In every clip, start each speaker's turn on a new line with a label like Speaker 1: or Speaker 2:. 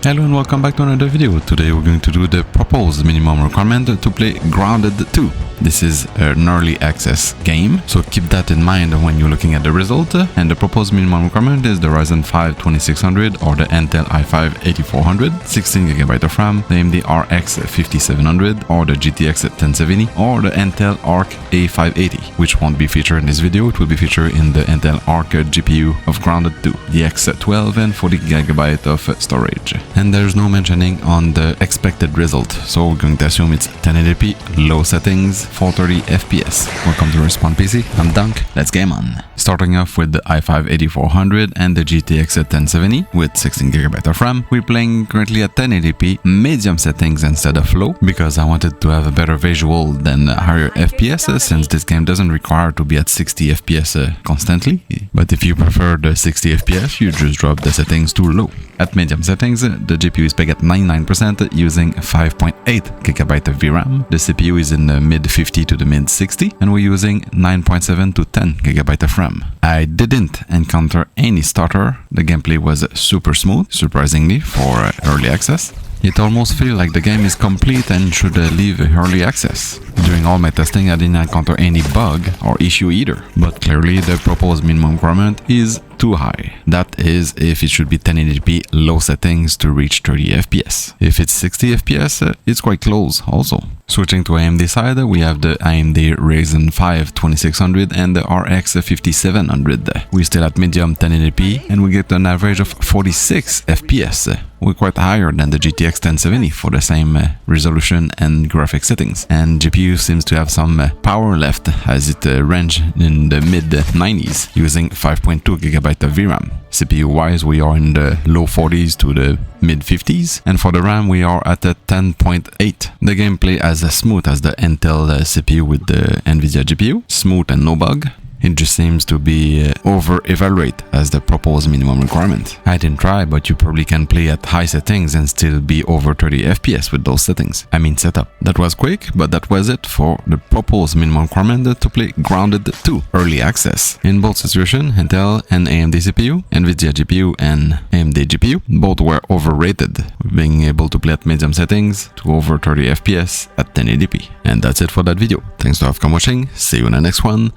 Speaker 1: Hello and welcome back to another video. Today we're going to do the proposed minimum requirement to play Grounded 2. This is an early access game, so keep that in mind when you're looking at the result. And the proposed minimum requirement is the Ryzen 5 2600 or the Intel i5 8400, 16GB of RAM, the AMD RX 5700 or the GTX 1070 or the Intel Arc A580, which won't be featured in this video. It will be featured in the Intel Arc GPU of Grounded 2, the X12 and 40GB of storage. And there's no mentioning on the expected result, so we're going to assume it's 1080p, low settings, 430 FPS. Welcome to Respawn PC, I'm Dunk, let's game on. Starting off with the i5 8400 and the GTX 1070 with 16GB of RAM, we're playing currently at 1080p, medium settings instead of low, because I wanted to have a better visual than higher FPS, since this game doesn't require to be at 60 FPS constantly. But if you prefer the 60 FPS, you just drop the settings to low. At medium settings, the GPU is pegged at 99% using 5.8GB of VRAM. The CPU is in the mid 50 to the mid 60, and we're using 9.7 to 10GB of RAM. I didn't encounter any stutter. The gameplay was super smooth, surprisingly, for early access. It almost feels like the game is complete and should leave early access. During all my testing, I didn't encounter any bug or issue either, but clearly the proposed minimum requirement is too high. That is, if it should be 1080p low settings to reach 30 FPS. If it's 60 FPS, it's quite close also. Switching to AMD side, we have the AMD Ryzen 5 2600 and the RX 5700. We're still at medium 1080p and we get an average of 46 FPS. We're quite higher than the GTX 1070 for the same resolution and graphic settings. And GPU seems to have some power left as it ranges in the mid 90s using 5.2GB of VRAM. CPU wise, we are in the low 40s to the mid 50s, and for the RAM we are at a 10.8. The gameplay as smooth as the Intel CPU with the Nvidia GPU, smooth and no bug. It just seems to be over-evaluate as the proposed minimum requirement. I didn't try, but you probably can play at high settings and still be over 30 FPS with those settings. I mean setup. That was quick, but that was it for the proposed minimum requirement to play Grounded 2 early access. In both situations, Intel and AMD CPU, Nvidia GPU and AMD GPU, both were overrated, being able to play at medium settings to over 30 FPS at 1080p. And that's it for that video. Thanks for watching, see you in the next one,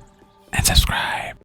Speaker 1: and subscribe.